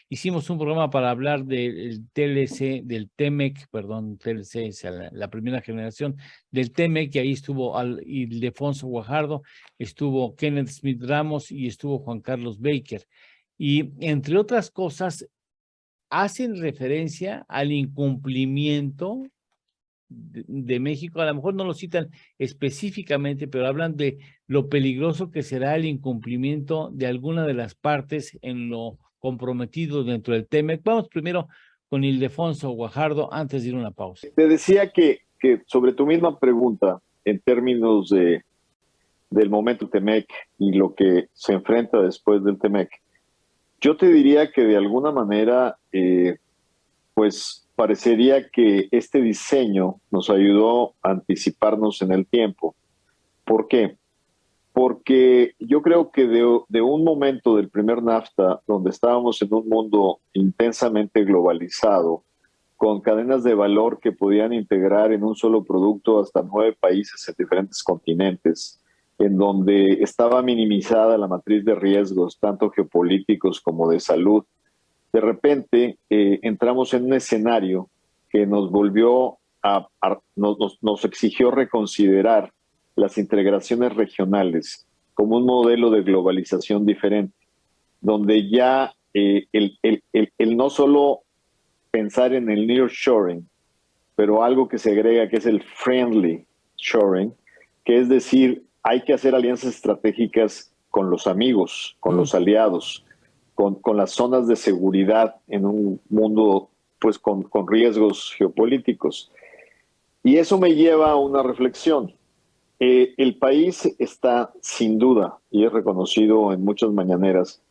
hicimos un programa para hablar del TLC, del TEMEC, perdón, TLC es la primera generación del TEMEC, y ahí estuvo Ildefonso Guajardo, estuvo Kenneth Smith Ramos y estuvo Juan Carlos Baker. Y entre otras cosas, hacen referencia al incumplimiento de México. A lo mejor no lo citan específicamente, pero hablan de lo peligroso que será el incumplimiento de alguna de las partes en lo comprometido dentro del TEMEC. Vamos primero con Ildefonso Guajardo antes de ir a una pausa. Te decía que sobre tu misma pregunta, en términos del momento TEMEC y lo que se enfrenta después del TEMEC, yo te diría que de alguna manera, pues parecería que este diseño nos ayudó a anticiparnos en el tiempo. ¿Por qué? Porque yo creo que de un momento del primer NAFTA, donde estábamos en un mundo intensamente globalizado, con cadenas de valor que podían integrar en un solo producto hasta 9 países en diferentes continentes, en donde estaba minimizada la matriz de riesgos, tanto geopolíticos como de salud, de repente entramos en un escenario que nos volvió nos exigió reconsiderar las integraciones regionales como un modelo de globalización diferente, donde ya el no solo pensar en el nearshoring, pero algo que se agrega que es el friendly shoring, que es decir, hay que hacer alianzas estratégicas con los amigos, con los aliados, con las zonas de seguridad en un mundo pues con riesgos geopolíticos. Y eso me lleva a una reflexión. El país está sin duda, y es reconocido en muchas mañaneras,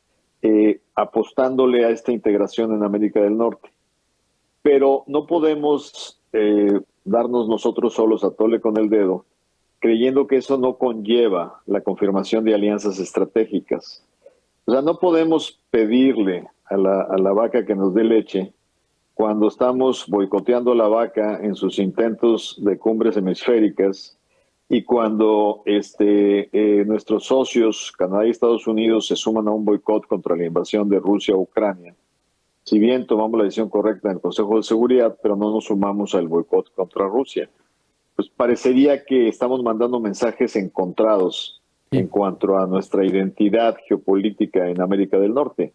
apostándole a esta integración en América del Norte. Pero no podemos darnos nosotros solos a tole con el dedo, creyendo que eso no conlleva la confirmación de alianzas estratégicas. O sea, no podemos pedirle a la vaca que nos dé leche cuando estamos boicoteando a la vaca en sus intentos de cumbres hemisféricas y cuando nuestros socios, Canadá y Estados Unidos, se suman a un boicot contra la invasión de Rusia a Ucrania. Si bien tomamos la decisión correcta en el Consejo de Seguridad, pero no nos sumamos al boicot contra Rusia. Pues parecería que estamos mandando mensajes encontrados en cuanto a nuestra identidad geopolítica en América del Norte.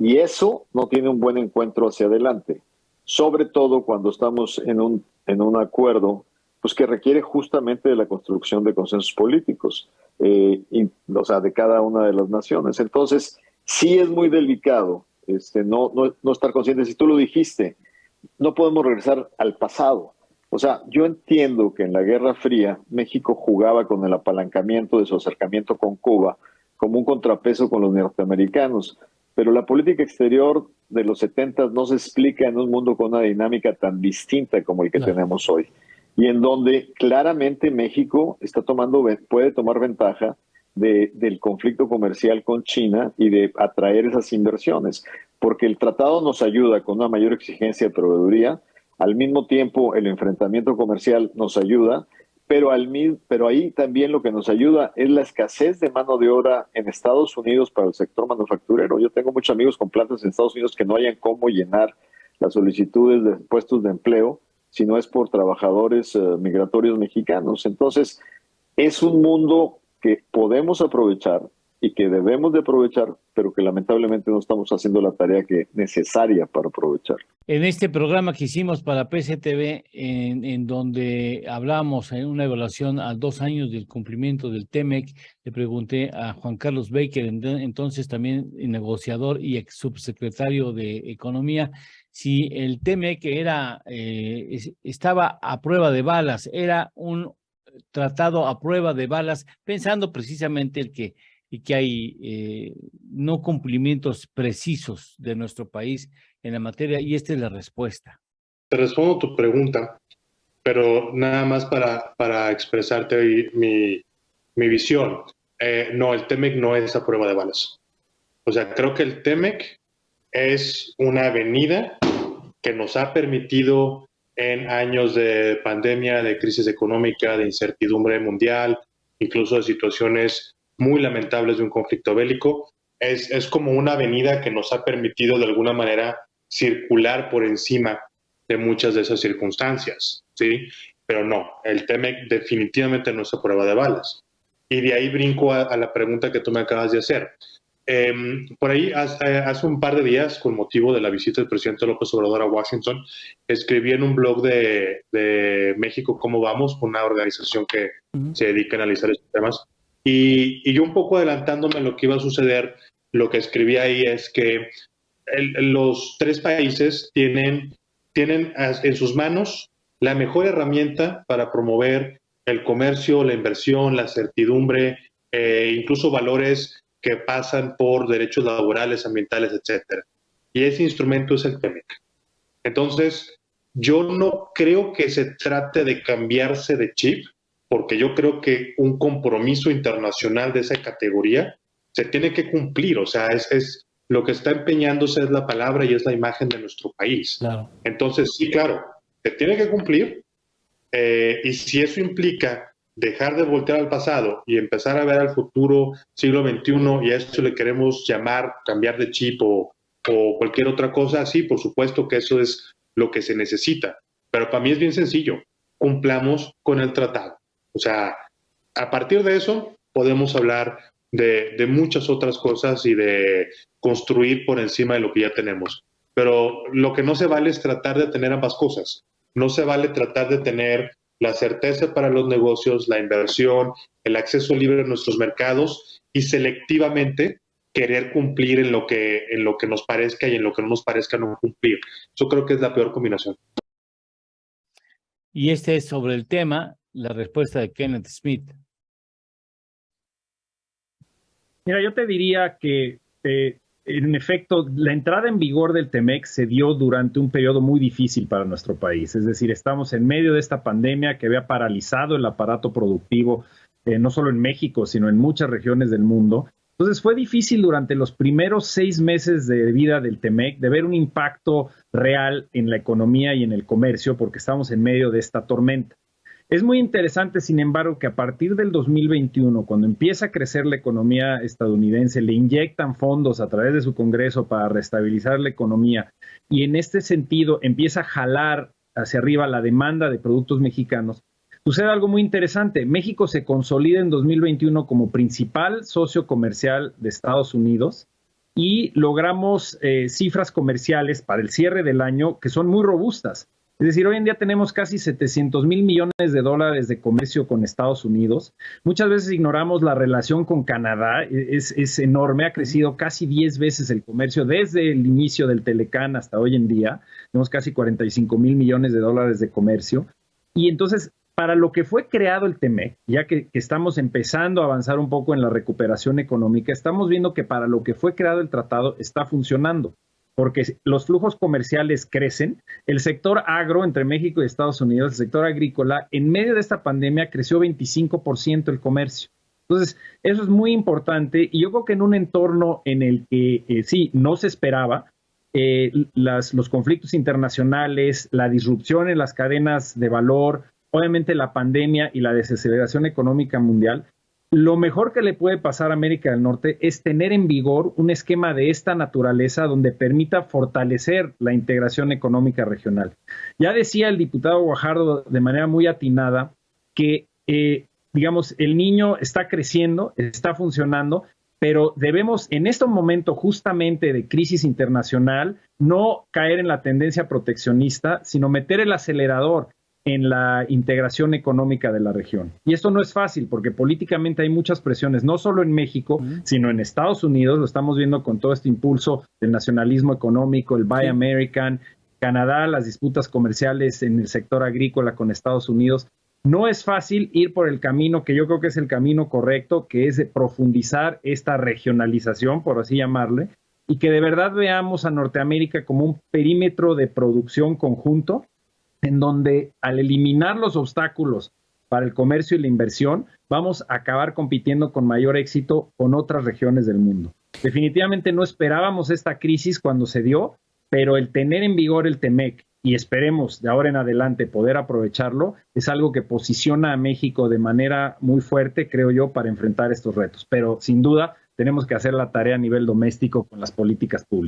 Y eso no tiene un buen encuentro hacia adelante, sobre todo cuando estamos en un acuerdo pues que requiere justamente de la construcción de consensos políticos, o sea, de cada una de las naciones. Entonces, sí es muy delicado no estar conscientes. Si tú lo dijiste, no podemos regresar al pasado. O sea, yo entiendo que en la Guerra Fría México jugaba con el apalancamiento de su acercamiento con Cuba como un contrapeso con los norteamericanos, pero la política exterior de los 70 no se explica en un mundo con una dinámica tan distinta como el que tenemos hoy, y en donde claramente México puede tomar ventaja del conflicto comercial con China y de atraer esas inversiones, porque el tratado nos ayuda con una mayor exigencia de proveeduría. Al mismo tiempo, el enfrentamiento comercial nos ayuda, pero ahí también lo que nos ayuda es la escasez de mano de obra en Estados Unidos para el sector manufacturero. Yo tengo muchos amigos con plantas en Estados Unidos que no hayan cómo llenar las solicitudes de puestos de empleo si no es por trabajadores migratorios mexicanos. Entonces, es un mundo que podemos aprovechar y que debemos de aprovechar, pero que lamentablemente no estamos haciendo la tarea necesaria para aprovechar. En este programa que hicimos para PCTV, en donde hablamos en una evaluación a 2 años del cumplimiento del TEMEC, le pregunté a Juan Carlos Baker, entonces también negociador y ex subsecretario de Economía, si el TEMEC estaba a prueba de balas, era un tratado a prueba de balas, pensando precisamente que hay no cumplimientos precisos de nuestro país en la materia, y esta es la respuesta. Te respondo tu pregunta, pero nada más para expresarte mi visión. No, el TEMEC no es a prueba de balas. O sea, creo que el TEMEC es una avenida que nos ha permitido en años de pandemia, de crisis económica, de incertidumbre mundial, incluso de situaciones muy lamentables de un conflicto bélico, es como una avenida que nos ha permitido de alguna manera circular por encima de muchas de esas circunstancias, ¿sí? Pero no, el TEMEC definitivamente no es a prueba de balas. Y de ahí brinco a la pregunta que tú me acabas de hacer. Por ahí, hace un par de días, con motivo de la visita del presidente López Obrador a Washington, escribí en un blog de México Cómo Vamos, una organización que se dedica a analizar estos temas. Y yo un poco adelantándome a lo que iba a suceder, lo que escribí ahí es que los tres países tienen en sus manos la mejor herramienta para promover el comercio, la inversión, la certidumbre, incluso valores que pasan por derechos laborales, ambientales, etcétera. Y ese instrumento es el TEMEC. Entonces, yo no creo que se trate de cambiarse de chip, porque yo creo que un compromiso internacional de esa categoría se tiene que cumplir. O sea, es lo que está empeñándose es la palabra y es la imagen de nuestro país. Claro. Entonces, sí, claro, se tiene que cumplir. Y si eso implica dejar de voltear al pasado y empezar a ver al futuro siglo XXI, y a eso le queremos llamar cambiar de chip o cualquier otra cosa, sí, por supuesto que eso es lo que se necesita. Pero para mí es bien sencillo, cumplamos con el tratado. O sea, a partir de eso podemos hablar de muchas otras cosas y de construir por encima de lo que ya tenemos. Pero lo que no se vale es tratar de tener ambas cosas. No se vale tratar de tener la certeza para los negocios, la inversión, el acceso libre a nuestros mercados y selectivamente querer cumplir en lo que nos parezca y en lo que no nos parezca no cumplir. Yo creo que es la peor combinación. Y este es sobre el tema, la respuesta de Kenneth Smith. Mira, yo te diría que en efecto, la entrada en vigor del TEMEC se dio durante un periodo muy difícil para nuestro país. Es decir, estamos en medio de esta pandemia que había paralizado el aparato productivo, no solo en México, sino en muchas regiones del mundo. Entonces fue difícil durante los primeros 6 meses de vida del TEMEC de ver un impacto real en la economía y en el comercio porque estamos en medio de esta tormenta. Es muy interesante, sin embargo, que a partir del 2021, cuando empieza a crecer la economía estadounidense, le inyectan fondos a través de su Congreso para restabilizar la economía y en este sentido empieza a jalar hacia arriba la demanda de productos mexicanos, sucede algo muy interesante. México se consolida en 2021 como principal socio comercial de Estados Unidos y logramos cifras comerciales para el cierre del año que son muy robustas. Es decir, hoy en día tenemos casi 700 mil millones de dólares de comercio con Estados Unidos. Muchas veces ignoramos la relación con Canadá, es enorme, ha crecido casi 10 veces el comercio desde el inicio del Telecán hasta hoy en día. Tenemos casi 45 mil millones de dólares de comercio. Y entonces, para lo que fue creado el TEMEC, ya que estamos empezando a avanzar un poco en la recuperación económica, estamos viendo que para lo que fue creado el tratado está funcionando. Porque los flujos comerciales crecen. El sector agro entre México y Estados Unidos, el sector agrícola, en medio de esta pandemia creció 25% el comercio. Entonces, eso es muy importante y yo creo que en un entorno en el que sí, no se esperaba, los conflictos internacionales, la disrupción en las cadenas de valor, obviamente la pandemia y la desaceleración económica mundial, lo mejor que le puede pasar a América del Norte es tener en vigor un esquema de esta naturaleza donde permita fortalecer la integración económica regional. Ya decía el diputado Guajardo de manera muy atinada que, digamos, el niño está creciendo, está funcionando, pero debemos en este momento justamente de crisis internacional no caer en la tendencia proteccionista, sino meter el acelerador en la integración económica de la región. Y esto no es fácil porque políticamente hay muchas presiones, no solo en México, sino en Estados Unidos. Lo estamos viendo con todo este impulso del nacionalismo económico, el Buy American, Canadá, las disputas comerciales en el sector agrícola con Estados Unidos. No es fácil ir por el camino que yo creo que es el camino correcto, que es de profundizar esta regionalización, por así llamarle, y que de verdad veamos a Norteamérica como un perímetro de producción conjunto en donde al eliminar los obstáculos para el comercio y la inversión, vamos a acabar compitiendo con mayor éxito con otras regiones del mundo. Definitivamente no esperábamos esta crisis cuando se dio, pero el tener en vigor el TEMEC y esperemos de ahora en adelante poder aprovecharlo, es algo que posiciona a México de manera muy fuerte, creo yo, para enfrentar estos retos. Pero sin duda tenemos que hacer la tarea a nivel doméstico con las políticas públicas.